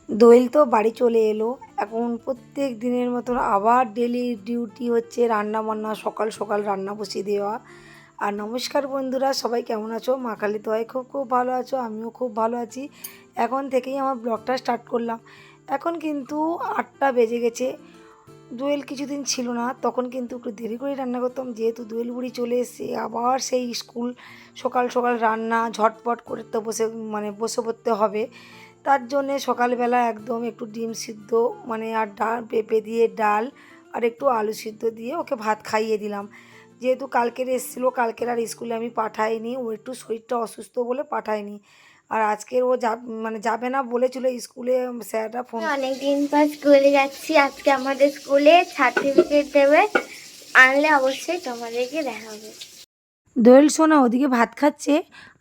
দোয়েল তো বাড়ি চলে এলো। এখন প্রত্যেক দিনের মতন আবার ডেলি ডিউটি হচ্ছে রান্না বান্না, সকাল সকাল রান্না বসিয়ে দেওয়া। আর নমস্কার বন্ধুরা, সবাই কেমন আছো? মা কালী দয়ায় খুব খুব ভালো আছো, আমিও খুব ভালো আছি। এখন থেকেই আমার ব্লগটা স্টার্ট করলাম। এখন কিন্তু 8টা বেজে গেছে। দোয়েল কিছুদিন ছিল না, তখন কিন্তু একটু দেরি করে রান্না করতাম, যেহেতু দোয়েল বুড়ি চলে এসেছে আবার সেই স্কুল, সকাল সকাল রান্না ঝটপট করে তো বসে পড়তে হবে। তার জন্যে সকালবেলা একদম একটু ডিম সিদ্ধ আর ডাল, পেঁপে দিয়ে ডাল আর একটু আলু সিদ্ধ দিয়ে ওকে ভাত খাইয়ে দিলাম। যেহেতু কালকের এসেছিলো, কালকের আর স্কুলে আমি পাঠাইনি, ও একটু শরীরটা অসুস্থ বলে পাঠাইনি। আর আজকের ও যাবে না বলেছিল স্কুলে, স্যাররা ফোন। অনেকদিন পর স্কুলে যাচ্ছি, আজকে আমাদের স্কুলে সার্টিফিকেট দেবে, আনলে অবশ্যই তোমাদেরকে দেখাবো। দোয়েল সোনা ওদিকে ভাত খাচ্ছে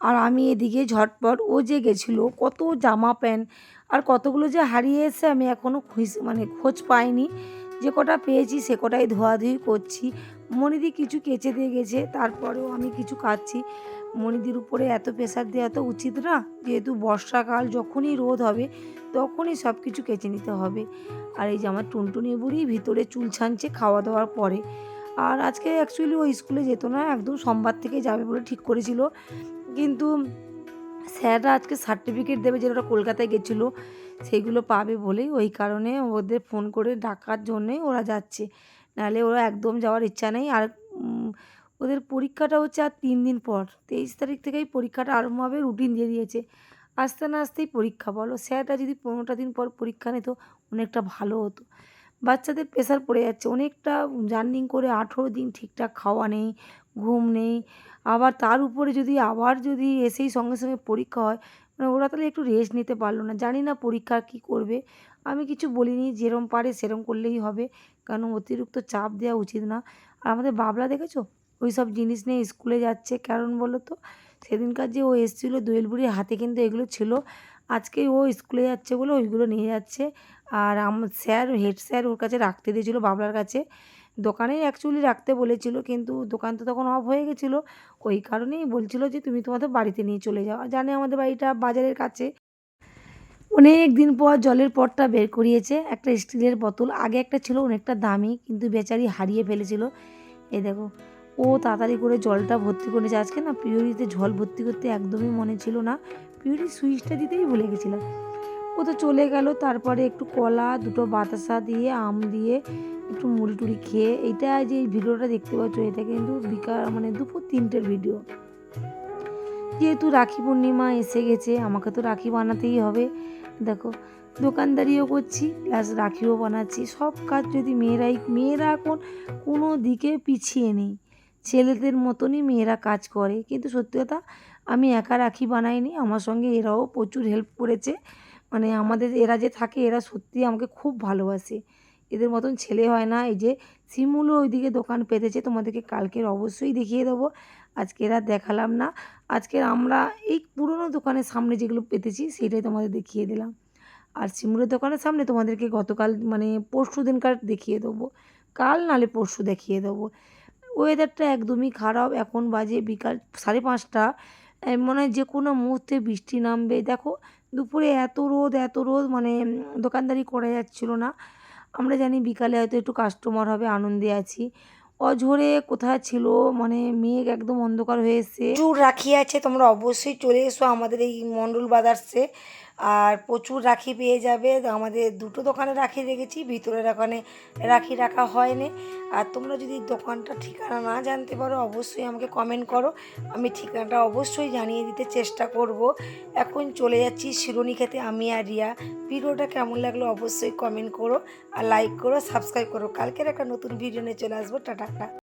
আর আমি এদিকে ঝটপট, ও যে গেছিলো কত জামা প্যান্ট আর কতগুলো যে হারিয়ে এসে আমি এখনও খোঁজ পাইনি। যে কটা পেয়েছি সে কটাই ধোয়াধুয়ি করছি। মনিদি কিছু কেচে দিয়ে গেছে, তারপরেও আমি কিছু কাচ্ছি। মনিদির উপরে এত প্রেশার দেওয়া তো উচিত না, যেহেতু বর্ষাকাল, যখনই রোদ হবে তখনই সব কিছু কেচে নিতে হবে। আর এই যে আমার টুনটুনি বুড়ি ভিতরে চুল ছানছে খাওয়া দাওয়ার পরে। আর আজকে অ্যাকচুয়ালি ও স্কুলে যেত না, একদম সোমবার থেকে যাবে বলে ঠিক করেছিল। কিন্তু স্যাররা আজকে সার্টিফিকেট দেবে, যেটা কলকাতায় গেছিলো সেইগুলো পাবে বলেই, ওই কারণে ওদের ফোন করে ডাকার জন্যই ওরা যাচ্ছে, নাহলে ওরা একদম যাওয়ার ইচ্ছা নেই। আর ওদের পরীক্ষাটা হচ্ছে আর 3 দিন পর, 23 তারিখ থেকেই পরীক্ষাটা আরম্ভ হবে, রুটিন দিয়ে দিয়েছে। আসতে না আসতেই পরীক্ষা, বলো স্যারটা যদি 15টা দিন পর পরীক্ষা নিত অনেকটা ভালো হতো। বাচ্চাদের প্রেশার পড়ে যাচ্ছে অনেকটা, জার্নি করে 18 দিন ঠিকঠাক খাওয়া নেই, ঘুম নেই। আবার তার উপরে যদি এসেই সঙ্গে সঙ্গে পরীক্ষা হয়, ওরা তাহলে একটু রেস্ট নিতে পারলো না। জানি না পরীক্ষা কী করবে, আমি কিছু বলিনি, যেরম পারে সেরম করলেই হবে, কারণ অতিরিক্ত চাপ দেওয়া উচিত না। আর আমাদের বাবলা দেখেছো ওই সব জিনিস নিয়ে স্কুলে যাচ্ছে, কারণ বলো তো সেদিনকার যে ও এসেছিলো দোয়েল বুড়ির হাতে কিন্তু এগুলো ছিল, আজকে ও স্কুলে যাচ্ছে বলে ওইগুলো নিয়ে যাচ্ছে। আর হেড স্যার ওর কাছে রাখতে দিয়েছিলো, বাবলার কাছে। দোকানেই অ্যাকচুয়ালি রাখতে বলেছিল, কিন্তু দোকান তো তখন অফ হয়ে গেছিলো, ওই কারণেই বলছিল যে তুমি তোমাদের বাড়িতে নিয়ে চলে যাও। জানে আমাদের বাড়িটা বাজারের কাছে। অনেক দিন পর জলের পটটা বের করিয়েছে, একটা স্টিলের বোতল, আগে একটা ছিল অনেকটা দামি, কিন্তু বেচারি হারিয়ে ফেলেছিল। এই দেখো, ও তাড়াতাড়ি করে জলটা ভর্তি করেছে। আজকে না পিওরিতে জল ভর্তি করতে একদমই মনে ছিল না, পিওরি সুইচটা দিতেই ভুলে গেছিলাম। ও তো চলে গেল, তারপরে একটু কলা, দুটো বাতাসা দিয়ে, আম দিয়ে একটু মুড়ি টুড়ি খেয়ে, এইটা যে এই ভিডিওটা দেখতে পাচ্ছ এটা কিন্তু দুপুর 3টের ভিডিও। যেহেতু রাখি পূর্ণিমা এসে গেছে, আমাকে তো রাখি বানাতেই হবে। দেখো, দোকানদারিও করছি প্লাস রাখিও বানাচ্ছি, সব কাজ যদি মেয়েরা এখন কোনো দিকে পিছিয়ে নেই, ছেলেদের মতনই মেয়েরা কাজ করে। কিন্তু সত্যি কথা, আমি একা রাখি বানাইনি, আমার সঙ্গে এরাও প্রচুর হেল্প করেছে। আমাদের এরা যে থাকে, এরা সত্যি আমাকে খুব ভালোবাসে, এদের মতন ছেলে হয় না। এই যে শিমুলও ওইদিকে দোকান পেতেছে, তোমাদেরকে কালকের অবশ্যই দেখিয়ে দেবো, আজকে এরা দেখালাম না। আজকে আমরা এই পুরনো দোকানের সামনে যেগুলো পেতেছি সেটাই তোমাদের দেখিয়ে দিলাম। আর শিমুলের দোকানের সামনে তোমাদেরকে গতকাল পরশু দিনকার দেখিয়ে দেবো, কাল নালে পরশু দেখিয়ে দেবো। ওয়েদারটা একদমই খারাপ, এখন বাজে বিকাল 5:30। মনে হয় যে কোনো মুহূর্তে বৃষ্টি নামবে। দেখো দুপুরে এত রোদ এত রোদ, দোকানদারি করা যাচ্ছিলো না। আমরা জানি বিকালে হয়তো একটু কাস্টমার হবে, আনন্দে আছি। অঝোরে কোথায় ছিল, মেঘ একদম অন্ধকার হয়ে এসছে। প্রচুর রাখি আছে, তোমরা অবশ্যই চলে এসো আমাদের এই মণ্ডল ব্রাদার্সে, আর প্রচুর রাখি পেয়ে যাবে। আমাদের দুটো দোকানে রাখি রেখেছি, ভিতরের দোকানে রাখি রাখা হয়নি। আর তোমরা যদি দোকানটা ঠিকানা না জানতে পারো অবশ্যই আমাকে কমেন্ট করো, আমি ঠিকানাটা অবশ্যই জানিয়ে দিতে চেষ্টা করব। এখন চলে যাচ্ছি শিরোনি খেতে আমি আর রিয়া। ভিডিওটা কেমন লাগলো অবশ্যই কমেন্ট করো, আর লাইক করো, সাবস্ক্রাইব করো। কালকের একটা নতুন ভিডিও নিয়ে চলে আসবো। টাটা।